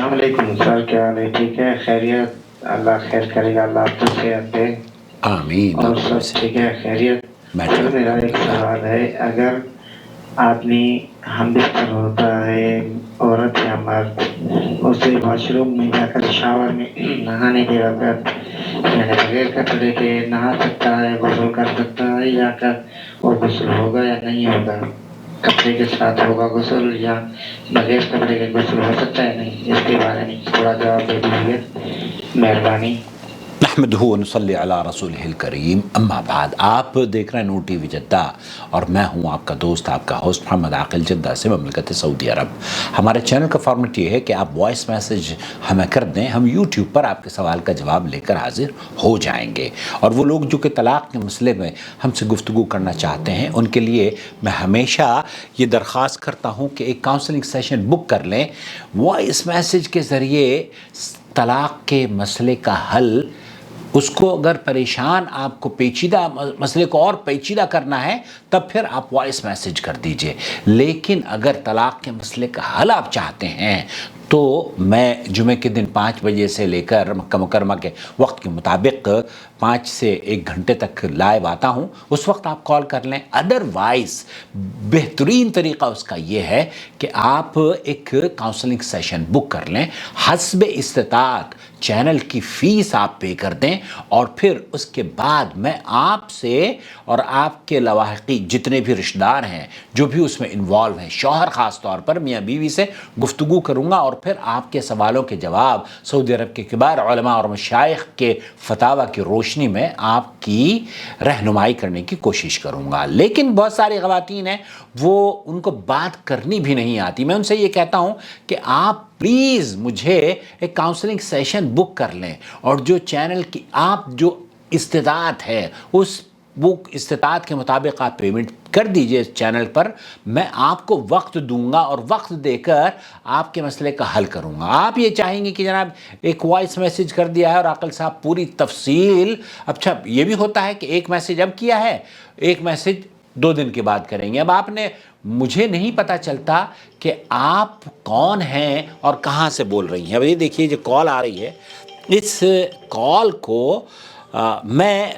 السلام علیکم سر، کیا حال ہے؟ ٹھیک ہے، خیریت؟ اللہ خیر کرے گا، اللہ آپ کو صحت دے۔ آمین۔ اور سب ٹھیک ہے، خیریت؟ میں سر ٹھیک میرا ہوں۔ ایک سوال ہے، اگر آدمی ہم بستر ہوتا ہے، عورت یا مرد، اسے واش روم میں جا کر شاور میں نہانے کے وقت یعنی بغیر کپڑے کے نہا سکتا ہے، غسل کر سکتا ہے یا کر وہ غسل ہوگا یا نہیں ہوگا؟ کپڑے کے ساتھ ہوگا غسل یا بغیر کپڑے کے غسل ہو سکتا ہے نہیں؟ اس کے بارے میں تھوڑا جواب دے دیجیے، مہربانی۔ نحمدہ و نصلی علی رسولہ الکریم، اما بعد۔ آپ دیکھ رہے ہیں نور ٹی وی جدہ اور میں ہوں آپ کا دوست، آپ کا ہوسٹ محمد عاقل، جدہ سے مملکت سعودی عرب۔ ہمارے چینل کا فارمیٹ یہ ہے کہ آپ وائس میسج ہمیں کر دیں، ہم یوٹیوب پر آپ کے سوال کا جواب لے کر حاضر ہو جائیں گے۔ اور وہ لوگ جو کہ طلاق کے مسئلے میں ہم سے گفتگو کرنا چاہتے ہیں، ان کے لیے میں ہمیشہ یہ درخواست کرتا ہوں کہ ایک کاؤنسلنگ سیشن بک کر لیں۔ وائس میسج کے ذریعے طلاق کے مسئلے کا حل، اس کو اگر پریشان آپ کو پیچیدہ مسئلے کو اور پیچیدہ کرنا ہے تب پھر آپ وائس میسج کر دیجئے، لیکن اگر طلاق کے مسئلے کا حل آپ چاہتے ہیں تو میں جمعے کے دن 5 بجے سے لے کر مکہ مکرمہ کے وقت کے مطابق 5 سے 1 گھنٹے تک لائیو آتا ہوں، اس وقت آپ کال کر لیں۔ ادروائز بہترین طریقہ اس کا یہ ہے کہ آپ ایک کاؤنسلنگ سیشن بک کر لیں، حسب استطاعت چینل کی فیس آپ پے کر دیں، اور پھر اس کے بعد میں آپ سے اور آپ کے لاحقی جتنے بھی رشتہ دار ہیں جو بھی اس میں انوالو ہیں، شوہر خاص طور پر، میاں بیوی سے گفتگو کروں گا، اور پھر آپ کے سوالوں کے جواب سعودی عرب کے کبار علماء اور مشائخ کے فتاوی کی روشنی میں آپ کی رہنمائی کرنے کی کوشش کروں گا۔ لیکن بہت ساری خواتین ہیں وہ ان کو بات کرنی بھی نہیں آتی، میں ان سے یہ کہتا ہوں کہ آپ پلیز مجھے ایک کاؤنسلنگ سیشن بک کر لیں، اور جو چینل کی آپ جو استطاعت ہے وہ استطاعت کے مطابق آپ پیمنٹ کر دیجئے اس چینل پر، میں آپ کو وقت دوں گا اور وقت دے کر آپ کے مسئلے کا حل کروں گا۔ آپ یہ چاہیں گے کہ جناب ایک وائس میسج کر دیا ہے اور عاقل صاحب پوری تفصیل، اچھا یہ بھی ہوتا ہے کہ ایک میسج اب کیا ہے، ایک میسج 2 دن کے بعد کریں گے۔ اب آپ نے، مجھے نہیں پتا چلتا کہ آپ کون ہیں اور کہاں سے بول رہی ہیں۔ اب یہ دیکھیے جو کال آ رہی ہے، اس کال کو میں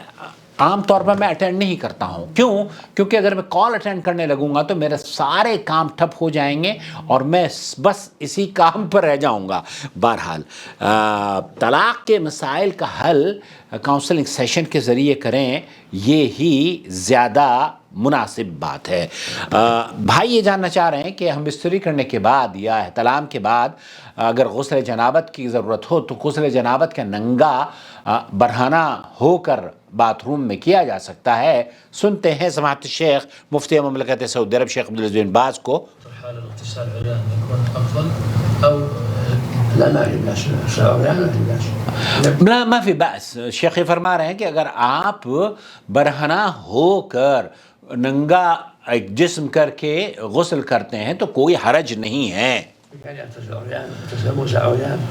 عام طور پر میں اٹینڈ نہیں کرتا ہوں۔ کیونکہ اگر میں کال اٹینڈ کرنے لگوں گا تو میرے سارے کام ٹھپ ہو جائیں گے اور میں بس اسی کام پر رہ جاؤں گا۔ بہرحال طلاق کے مسائل کا حل کاؤنسلنگ سیشن کے ذریعے کریں، یہ ہی زیادہ مناسب بات ہے۔ بھائی یہ جاننا چاہ رہے ہیں کہ ہم بستری کرنے کے بعد یا احتلام کے بعد اگر غسل جنابت کی ضرورت ہو تو غسل جنابت کا ننگا برہنہ ہو کر باتھ روم میں کیا جا سکتا ہے؟ سنتے ہیں سماحت الشیخ مفتی مملکت سعودی عرب شیخ عبدالعزیز بن باز کو۔ حال الاغتسال عريان يكون افضل او لا ما في بأس، عريان ما في بأس. لا ما فی بأس۔ شیخ فرما رہے ہیں کہ اگر آپ برہنہ ہو کر ننگا ایک جسم کر کے غسل کرتے ہیں تو کوئی حرج نہیں ہے۔ كان يغتسل عريان، يغتسل موسى عريان.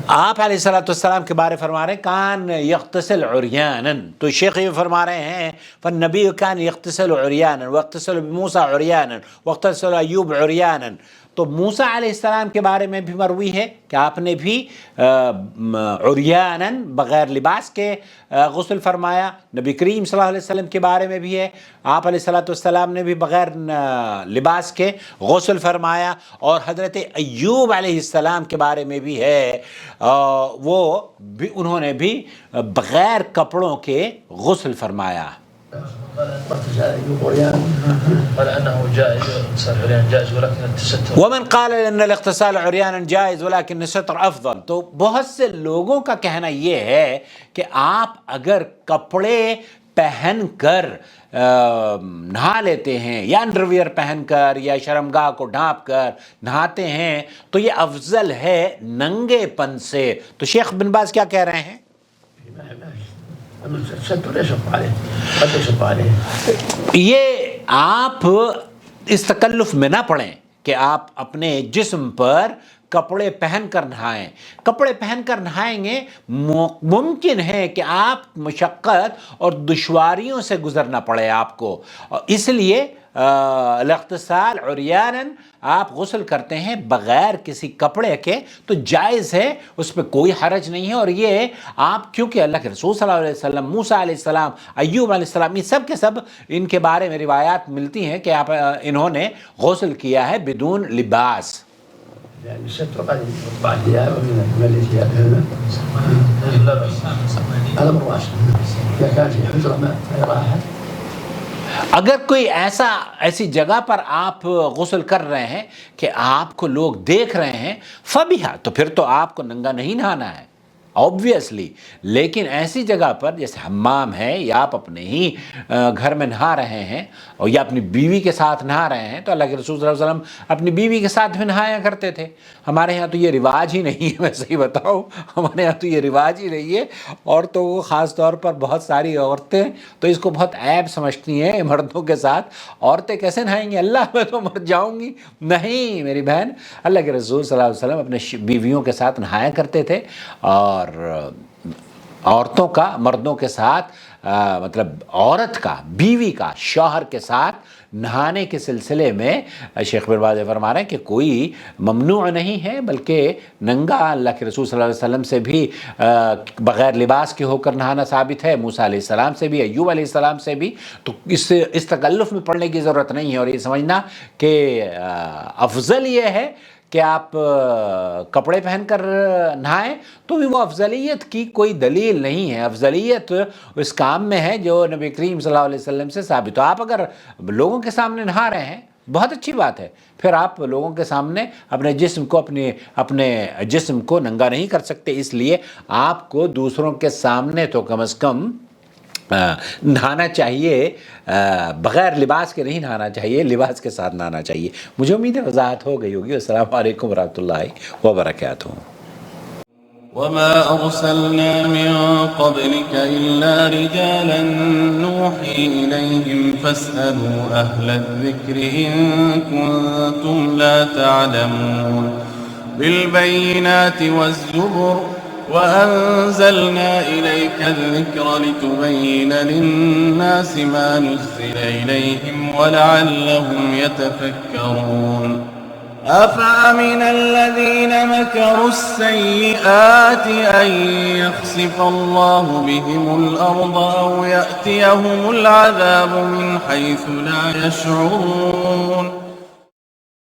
آپ علیہ الصلوۃ والسلام کے بارے فرما رہے ہیں کان یغتسل عریانا، تو شیخ یہ فرما رہے ہیں فالنبی کان یغتسل عریانا واغتسل موسیٰ عریانا واغتسل ایوب عریانا، تو موسیٰ علیہ السلام کے بارے میں بھی مروی ہے کہ آپ نے بھی عریانا بغیر لباس کے غسل فرمایا۔ نبی کریم صلی اللہ علیہ وسلم کے بارے میں بھی ہے، آپ علیہ الصلوۃ والسلام نے بھی بغیر لباس کے غسل فرمایا، اور حضرت ایوب علیہ السلام کے بارے میں بھی ہے، وہ بھی انہوں نے بھی بغیر کپڑوں کے غسل فرمایا۔ اغتسل أيوب عريان. قال انه جائز الاغتسال عريان جائز ولكن التستر. ومن قال ان الاغتسال عریانا جائز ولكن الستر افضل، تو بہت سے لوگوں کا کہنا یہ ہے کہ آپ اگر کپڑے پہن کر نہا لیتے ہیں یا انڈرویئر پہن کر یا شرمگاہ کو ڈھانپ کر نہاتے ہیں تو یہ افضل ہے ننگے پن سے۔ تو شیخ بن باز کیا کہہ رہے ہیں؟ الستر لا يشق عليه، قد يشق عليه. یہ آپ اس تکلف میں نہ پڑیں کہ آپ اپنے جسم پر کپڑے پہن کر نہائیں. کپڑے پہن کر نہائیں گے ممکن ہے کہ آپ مشقت اور دشواریوں سے گزرنا پڑے آپ کو. اس لیے الاغتسال عریانا، آپ غسل کرتے ہیں بغیر کسی کپڑے کے تو جائز ہے، اس پہ کوئی حرج نہیں ہے. اور یہ آپ کیونکہ اللہ کے رسول صلی اللہ علیہ وسلم، موسیٰ علیہ السلام، ایوب علیہ السلام، یہ سب کے سب ان کے بارے میں روایات ملتی ہیں کہ انہوں نے غسل کیا ہے بدون لباس. يعني الستر قد بعض الثياب ومن الثياب هذا بالراس اذا كان في حجره ما راحه. اگر کوئی ایسی جگہ پر آپ غسل کر رہے ہیں کہ آپ کو لوگ دیکھ رہے ہیں فبیہا، تو پھر تو آپ کو ننگا نہیں نہانا ہے obviously. لیکن ایسی جگہ پر جیسے حمام ہے یا آپ اپنے ہی گھر میں نہا رہے ہیں اور یا اپنی بیوی کے ساتھ نہا رہے ہیں، تو اللہ کے رسول صلی اللہ علیہ وسلم اپنی بیوی کے ساتھ بھی نہایا کرتے تھے. ہمارے ہاں تو یہ رواج ہی نہیں ہے، میں صحیح بتاؤں ہمارے ہاں تو یہ رواج ہی نہیں ہے. اور تو وہ خاص طور پر بہت ساری عورتیں تو اس کو بہت عیب سمجھتی ہیں مردوں کے ساتھ. عورتیں کیسے نہائیں گی؟ اللہ میں تو مر جاؤں گی. نہیں میری بہن، اللہ کے رسول صلی اللہ علیہ وسلم اپنے بیویوں کے ساتھ نہایا کرتے تھے. اور عورتوں کا مردوں کے ساتھ مطلب عورت کا بیوی کا شوہر کے ساتھ نہانے کے سلسلے میں شیخ بن باز فرما رہے ہیں کہ کوئی ممنوع نہیں ہے، بلکہ ننگا اللہ کے رسول صلی اللہ علیہ وسلم سے بھی بغیر لباس کے ہو کر نہانا ثابت ہے، موسیٰ علیہ السلام سے بھی، ایوب علیہ السلام سے بھی. تو اس تکلف میں پڑنے کی ضرورت نہیں ہے. اور یہ سمجھنا کہ افضل یہ ہے کہ آپ کپڑے پہن کر نہائیں تو بھی وہ افضلیت کی کوئی دلیل نہیں ہے. افضلیت اس کام میں ہے جو نبی کریم صلی اللہ علیہ وسلم سے ثابت ہو. آپ اگر لوگوں کے سامنے نہا رہے ہیں بہت اچھی بات ہے، پھر آپ لوگوں کے سامنے اپنے جسم کو ننگا نہیں کر سکتے، اس لیے آپ کو دوسروں کے سامنے تو کم از کم نہانا چاہیے، بغیر لباس کے نہیں نہانا چاہیے، لباس کے ساتھ نہانا چاہیے. مجھے امید ہے وضاحت ہو گئی ہوگی. السلام علیکم ورحمۃ اللہ وبرکاتہ. وما أرسلنا من قبلك إلا رجالا نوحي إليهم فاسألوا أهل الذكر إن كنتم لا تعلمون. بالبينات والزبر وأنزلنا إليك الذكر لتبين للناس ما نزل إليهم ولعلهم يتفكرون. أفأمن الذين مكروا السيئات أن يخسف الله بهم الأرض أو يأتيهم العذاب من حيث لا يشعرون.